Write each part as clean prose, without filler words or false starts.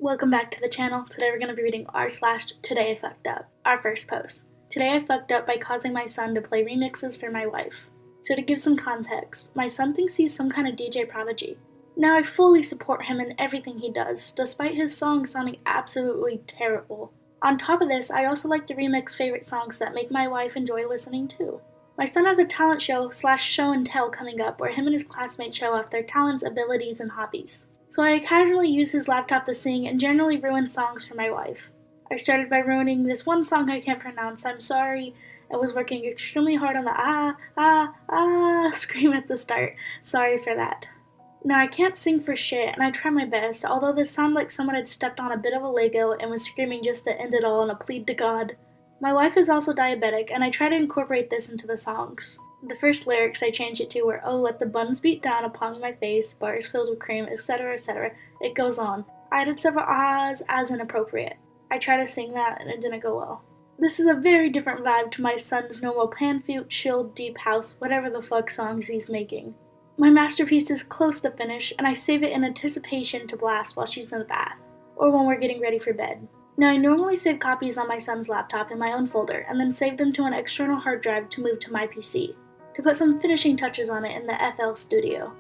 Welcome back to the channel. Today we're going to be reading r/todayIfedup, our first post. Today I fucked up by causing my son to play remixes for my wife. So to give some context, my son thinks he's some kind of DJ prodigy. Now I fully support him in everything he does, despite his songs sounding absolutely terrible. On top of this, I also like to remix favorite songs that make my wife enjoy listening too. My son has a talent show and tell coming up where him and his classmates show off their talents, abilities, and hobbies. So I occasionally use his laptop to sing and generally ruin songs for my wife. I started by ruining this one song I can't pronounce, I'm sorry, and was working extremely hard on the scream at the start. Sorry for that. Now I can't sing for shit, and I try my best, although this sounded like someone had stepped on a bit of a Lego and was screaming just to end it all in a plead to God. My wife is also diabetic, and I try to incorporate this into the songs. The first lyrics I changed it to were, oh, let the buns beat down upon my face, bars filled with cream, etc., etc. It goes on. I added several ahs as inappropriate. I tried to sing that, and it didn't go well. This is a very different vibe to my son's normal pan-flute, chilled, deep house, whatever the fuck songs he's making. My masterpiece is close to finish, and I save it in anticipation to blast while she's in the bath, or when we're getting ready for bed. Now I normally save copies on my son's laptop in my own folder, and then save them to an external hard drive to move to my PC, to put some finishing touches on it in the FL Studio.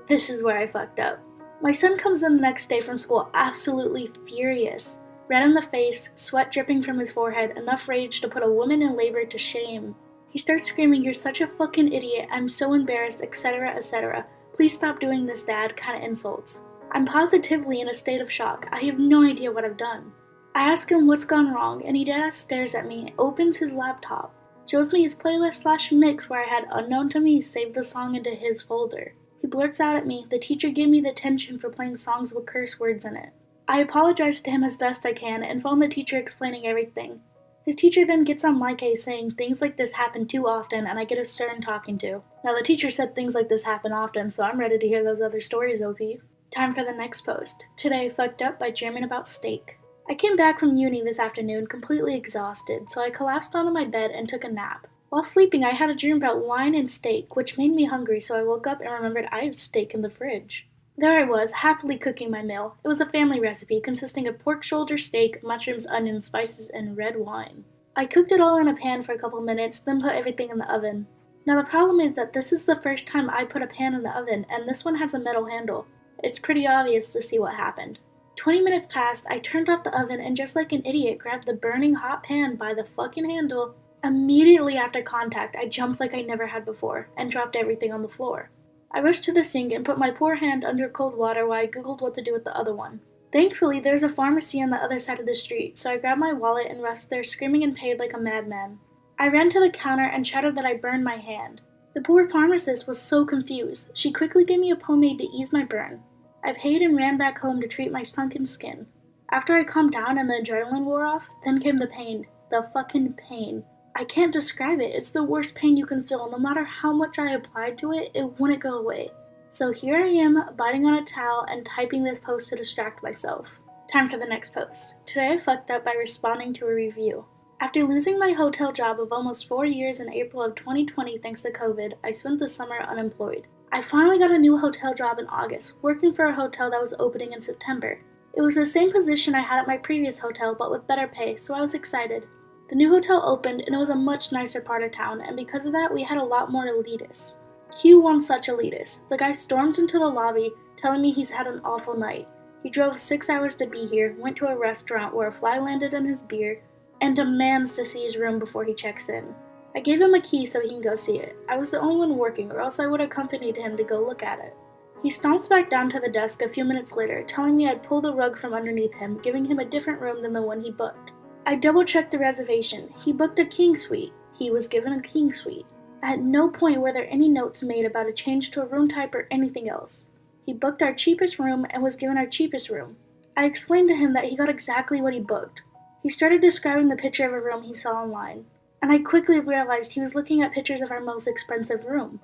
This is where I fucked up. My son comes in the next day from school absolutely furious. Red in the face, sweat dripping from his forehead, enough rage to put a woman in labor to shame. He starts screaming, you're such a fucking idiot, I'm so embarrassed, etc., etc. Please stop doing this, Dad, kinda insults. I'm positively in a state of shock. I have no idea what I've done. I ask him what's gone wrong, and he deadass stares at me, opens his laptop, shows me his playlist/mix where I had unknown to me saved the song into his folder. He blurts out at me, the teacher gave me the detention for playing songs with curse words in it. I apologize to him as best I can and phone the teacher explaining everything. His teacher then gets on my case saying things like this happen too often and I get a stern talking to. Now the teacher said things like this happen often, so I'm ready to hear those other stories, OP. Time for the next post. Today I fucked up by dreaming about steak. I came back from uni this afternoon completely exhausted, so I collapsed onto my bed and took a nap. While sleeping, I had a dream about wine and steak, which made me hungry, so I woke up and remembered I have steak in the fridge. There I was, happily cooking my meal. It was a family recipe consisting of pork shoulder steak, mushrooms, onions, spices, and red wine. I cooked it all in a pan for a couple minutes, then put everything in the oven. Now the problem is that this is the first time I put a pan in the oven, and this one has a metal handle. It's pretty obvious to see what happened. 20 minutes passed, I turned off the oven and just like an idiot grabbed the burning hot pan by the fucking handle. Immediately after contact, I jumped like I never had before and dropped everything on the floor. I rushed to the sink and put my poor hand under cold water while I googled what to do with the other one. Thankfully, there's a pharmacy on the other side of the street, so I grabbed my wallet and rushed there screaming and paid like a madman. I ran to the counter and shouted that I burned my hand. The poor pharmacist was so confused. She quickly gave me a pomade to ease my burn. I paid and ran back home to treat my sunken skin. After I calmed down and the adrenaline wore off, then came the pain. The fucking pain. I can't describe it. It's the worst pain you can feel. No matter how much I applied to it, it wouldn't go away. So here I am, biting on a towel and typing this post to distract myself. Time for the next post. Today I fucked up by responding to a review. After losing my hotel job of almost 4 years in April of 2020 thanks to COVID, I spent the summer unemployed. I finally got a new hotel job in August, working for a hotel that was opening in September. It was the same position I had at my previous hotel, but with better pay, so I was excited. The new hotel opened, and it was a much nicer part of town, and because of that, we had a lot more elitists. Cue one such elitist. The guy storms into the lobby, telling me he's had an awful night. He drove 6 hours to be here, went to a restaurant where a fly landed in his beer, and demands to see his room before he checks in. I gave him a key so he can go see it. I was the only one working, or else I would have accompanied him to go look at it. He stomps back down to the desk a few minutes later, telling me I'd pull the rug from underneath him, giving him a different room than the one he booked. I double-checked the reservation. He booked a king suite. He was given a king suite. At no point were there any notes made about a change to a room type or anything else. He booked our cheapest room and was given our cheapest room. I explained to him that he got exactly what he booked. He started describing the picture of a room he saw online, and I quickly realized he was looking at pictures of our most expensive room.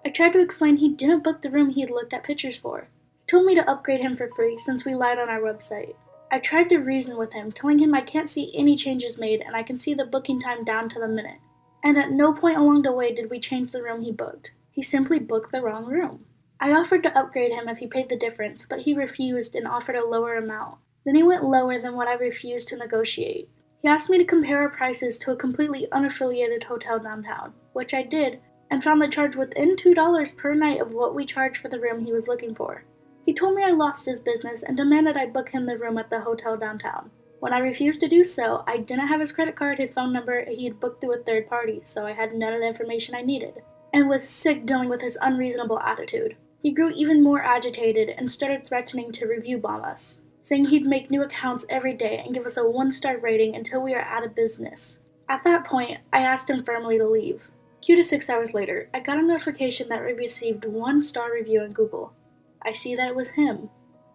I tried to explain he didn't book the room he had looked at pictures for. He told me to upgrade him for free since we lied on our website. I tried to reason with him, telling him I can't see any changes made and I can see the booking time down to the minute. And at no point along the way did we change the room he booked. He simply booked the wrong room. I offered to upgrade him if he paid the difference, but he refused and offered a lower amount. Then he went lower than what I refused to negotiate. He asked me to compare our prices to a completely unaffiliated hotel downtown, which I did, and found the charge within $2 per night of what we charged for the room he was looking for. He told me I lost his business and demanded I book him the room at the hotel downtown. When I refused to do so, I didn't have his credit card, his phone number, he had booked through a third party, so I had none of the information I needed, and was sick dealing with his unreasonable attitude. He grew even more agitated and started threatening to review bomb us, saying he'd make new accounts every day and give us a 1-star rating until we are out of business. At that point, I asked him firmly to leave. Cue to 6 hours later, I got a notification that we received 1-star review on Google. I see that it was him.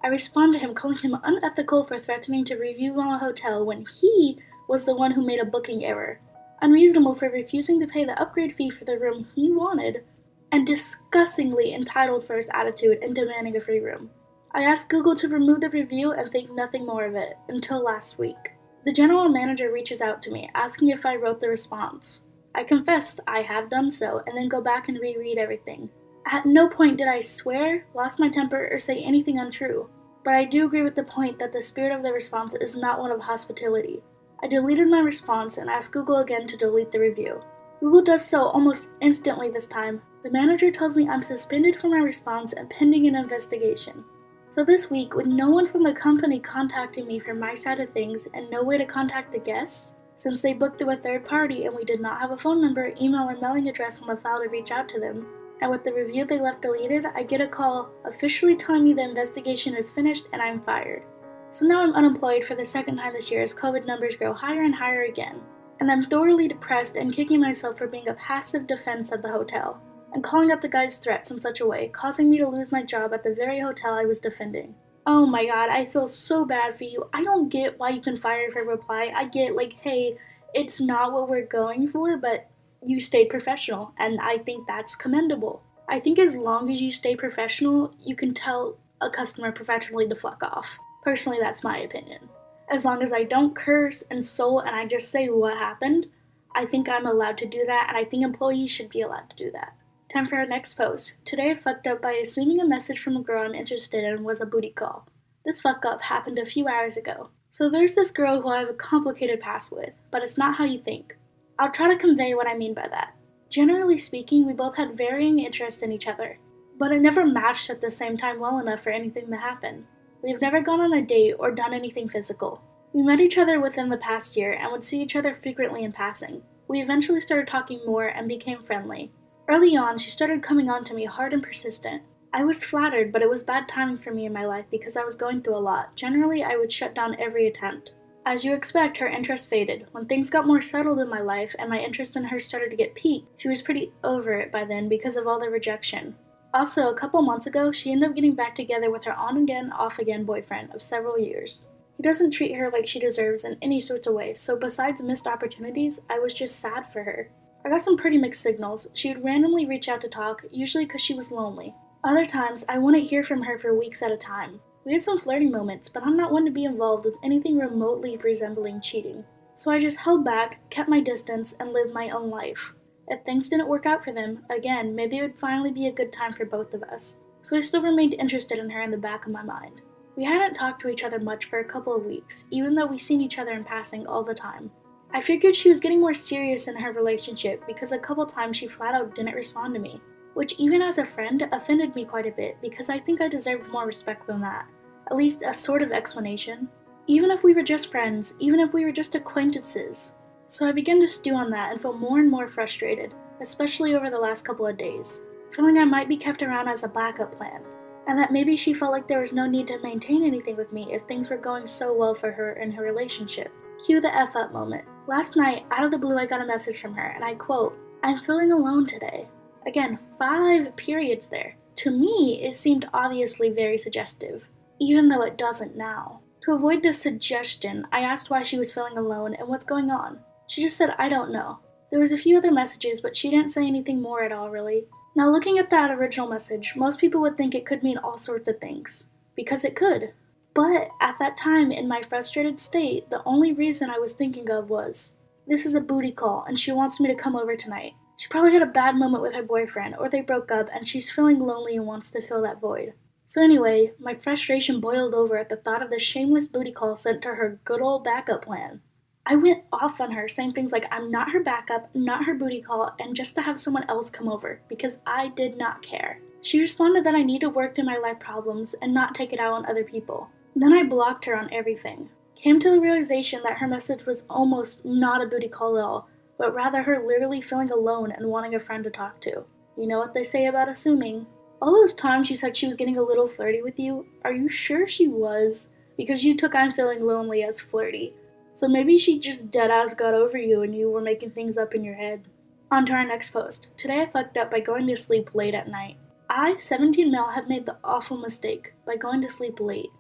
I respond to him calling him unethical for threatening to review on a hotel when he was the one who made a booking error, unreasonable for refusing to pay the upgrade fee for the room he wanted, and disgustingly entitled for his attitude and demanding a free room. I asked Google to remove the review and think nothing more of it, until last week. The general manager reaches out to me, asking if I wrote the response. I confessed I have done so, and then go back and reread everything. At no point did I swear, lost my temper, or say anything untrue, but I do agree with the point that the spirit of the response is not one of hospitality. I deleted my response and asked Google again to delete the review. Google does so almost instantly this time. The manager tells me I'm suspended for my response and pending an investigation. So this week, with no one from the company contacting me for my side of things and no way to contact the guests, since they booked through a third party and we did not have a phone number, email, or mailing address on the file to reach out to them, and with the review they left deleted, I get a call officially telling me the investigation is finished and I'm fired. So now I'm unemployed for the second time this year as COVID numbers grow higher and higher again, and I'm thoroughly depressed and kicking myself for being a passive defense of the hotel, and calling out the guy's threats in such a way, causing me to lose my job at the very hotel I was defending. Oh my god, I feel so bad for you. I don't get why you can fire for reply. I get hey, it's not what we're going for, but you stayed professional, and I think that's commendable. I think as long as you stay professional, you can tell a customer professionally to fuck off. Personally, that's my opinion. As long as I don't curse, insult, and I just say what happened, I think I'm allowed to do that, and I think employees should be allowed to do that. Time for our next post. Today I fucked up by assuming a message from a girl I'm interested in was a booty call. This fuck up happened a few hours ago. So there's this girl who I have a complicated past with, but it's not how you think. I'll try to convey what I mean by that. Generally speaking, we both had varying interests in each other, but it never matched at the same time well enough for anything to happen. We've never gone on a date or done anything physical. We met each other within the past year and would see each other frequently in passing. We eventually started talking more and became friendly. Early on, she started coming on to me hard and persistent. I was flattered, but it was bad timing for me in my life because I was going through a lot. Generally, I would shut down every attempt. As you expect, her interest faded. When things got more settled in my life and my interest in her started to get peaked, she was pretty over it by then because of all the rejection. Also, a couple months ago, she ended up getting back together with her on-again, off-again boyfriend of several years. He doesn't treat her like she deserves in any sorts of way, so besides missed opportunities, I was just sad for her. I got some pretty mixed signals. She would randomly reach out to talk, usually because she was lonely. Other times, I wouldn't hear from her for weeks at a time. We had some flirting moments, but I'm not one to be involved with anything remotely resembling cheating. So I just held back, kept my distance, and lived my own life. If things didn't work out for them, again, maybe it would finally be a good time for both of us. So I still remained interested in her in the back of my mind. We hadn't talked to each other much for a couple of weeks, even though we seen each other in passing all the time. I figured she was getting more serious in her relationship because a couple times she flat out didn't respond to me, which even as a friend offended me quite a bit because I think I deserved more respect than that. At least a sort of explanation. Even if we were just friends, even if we were just acquaintances. So I began to stew on that and feel more and more frustrated, especially over the last couple of days, feeling I might be kept around as a backup plan, and that maybe she felt like there was no need to maintain anything with me if things were going so well for her in her relationship. Cue the F up moment. Last night, out of the blue, I got a message from her, and I quote, "I'm feeling alone today." Again, 5 periods there. To me, it seemed obviously very suggestive, even though it doesn't now. To avoid this suggestion, I asked why she was feeling alone and what's going on. She just said, "I don't know." There was a few other messages, but she didn't say anything more at all, really. Now, looking at that original message, most people would think it could mean all sorts of things. Because it could. But at that time, in my frustrated state, the only reason I was thinking of was, this is a booty call, and she wants me to come over tonight. She probably had a bad moment with her boyfriend, or they broke up, and she's feeling lonely and wants to fill that void. So anyway, my frustration boiled over at the thought of the shameless booty call sent to her good old backup plan. I went off on her, saying things like I'm not her backup, not her booty call, and just to have someone else come over, because I did not care. She responded that I need to work through my life problems and not take it out on other people. Then I blocked her on everything. Came to the realization that her message was almost not a booty call at all, but rather her literally feeling alone and wanting a friend to talk to. You know what they say about assuming. All those times you said she was getting a little flirty with you, are you sure she was? Because you took I'm feeling lonely as flirty. So maybe she just deadass got over you and you were making things up in your head. On to our next post. Today I fucked up by going to sleep late at night. I, 17 male, have made the awful mistake by going to sleep late.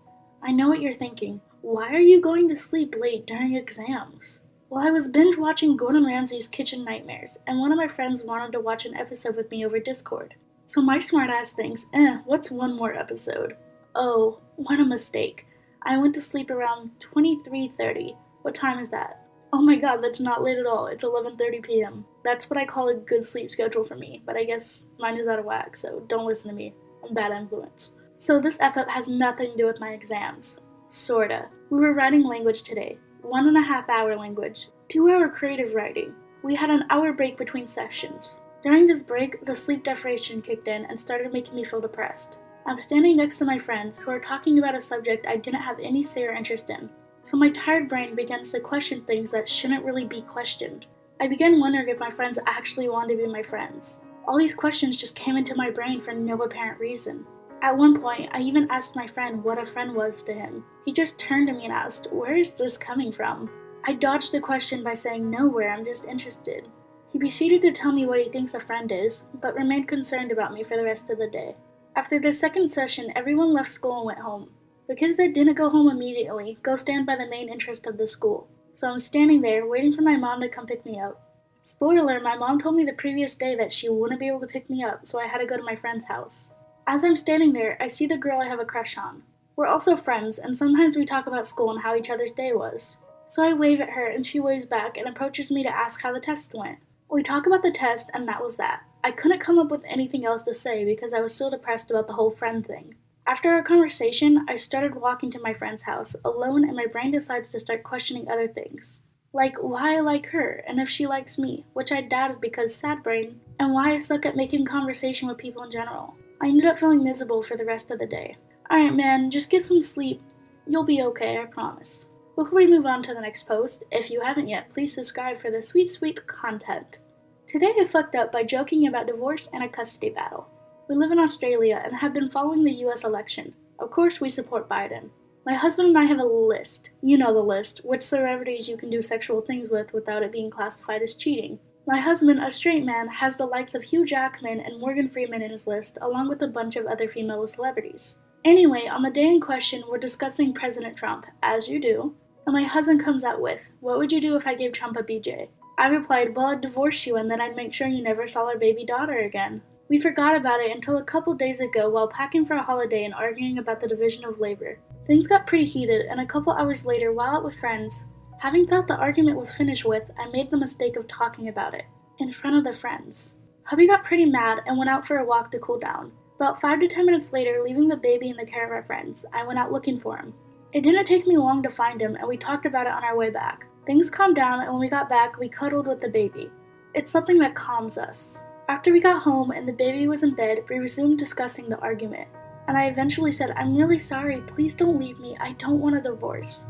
I know what you're thinking. Why are you going to sleep late during exams? Well, I was binge watching Gordon Ramsay's Kitchen Nightmares, and one of my friends wanted to watch an episode with me over Discord. So my smartass thinks, what's one more episode? Oh, what a mistake. I went to sleep around 23:30. What time is that? Oh my god, that's not late at all. It's 11:30 p.m. That's what I call a good sleep schedule for me, but I guess mine is out of whack, so don't listen to me. I'm bad influence. So this F-up has nothing to do with my exams. Sorta. We were writing language today. 1.5 hour language. 2 hour creative writing. We had an hour break between sessions. During this break, the sleep deprivation kicked in and started making me feel depressed. I'm standing next to my friends who are talking about a subject I didn't have any say or interest in. So my tired brain begins to question things that shouldn't really be questioned. I began wondering if my friends actually wanted to be my friends. All these questions just came into my brain for no apparent reason. At one point, I even asked my friend what a friend was to him. He just turned to me and asked, "Where is this coming from?" I dodged the question by saying, "Nowhere, I'm just interested." He proceeded to tell me what he thinks a friend is, but remained concerned about me for the rest of the day. After the second session, everyone left school and went home. The kids that didn't go home immediately go stand by the main interest of the school. So I'm standing there, waiting for my mom to come pick me up. Spoiler, my mom told me the previous day that she wouldn't be able to pick me up, so I had to go to my friend's house. As I'm standing there, I see the girl I have a crush on. We're also friends, and sometimes we talk about school and how each other's day was. So I wave at her, and she waves back and approaches me to ask how the test went. We talk about the test, and that was that. I couldn't come up with anything else to say because I was so depressed about the whole friend thing. After our conversation, I started walking to my friend's house, alone, and my brain decides to start questioning other things. Like why I like her, and if she likes me, which I doubted because sad brain, and why I suck at making conversation with people in general. I ended up feeling miserable for the rest of the day. Alright man, just get some sleep. You'll be okay, I promise. Before we move on to the next post, if you haven't yet, please subscribe for the sweet content. Today I fucked up by joking about divorce and a custody battle. We live in Australia and have been following the US election. Of course we support Biden. My husband and I have a list. You know the list, which celebrities you can do sexual things with without it being classified as cheating. My husband, a straight man, has the likes of Hugh Jackman and Morgan Freeman in his list, along with a bunch of other female celebrities. Anyway, on the day in question, we're discussing President Trump, as you do, and my husband comes out with, "What would you do if I gave Trump a BJ?" I replied, "Well, I'd divorce you and then I'd make sure you never saw our baby daughter again." We forgot about it until a couple days ago while packing for a holiday and arguing about the division of labor. Things got pretty heated, and a couple hours later, while out with friends, having thought the argument was finished with, I made the mistake of talking about it, in front of the friends. Hubby got pretty mad and went out for a walk to cool down. About 5 to 10 minutes later, leaving the baby in the care of our friends, I went out looking for him. It didn't take me long to find him, and we talked about it on our way back. Things calmed down, and when we got back, we cuddled with the baby. It's something that calms us. After we got home and the baby was in bed, we resumed discussing the argument. And I eventually said, "I'm really sorry, please don't leave me, I don't want a divorce."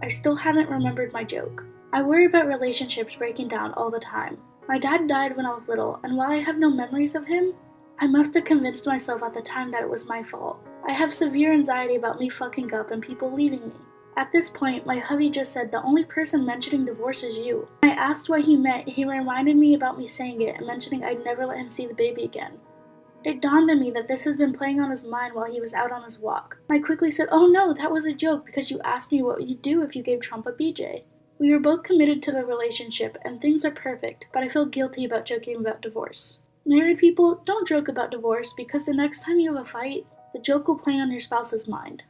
I still hadn't remembered my joke. I worry about relationships breaking down all the time. My dad died when I was little, and while I have no memories of him, I must have convinced myself at the time that it was my fault. I have severe anxiety about me fucking up and people leaving me. At this point, my hubby just said the only person mentioning divorce is you. When I asked what he meant, he reminded me about me saying it and mentioning I'd never let him see the baby again. It dawned on me that this has been playing on his mind while he was out on his walk. I quickly said, "Oh no, that was a joke because you asked me what you'd do if you gave Trump a BJ." We were both committed to the relationship and things are perfect, but I feel guilty about joking about divorce. Married people, don't joke about divorce because the next time you have a fight, the joke will play on your spouse's mind.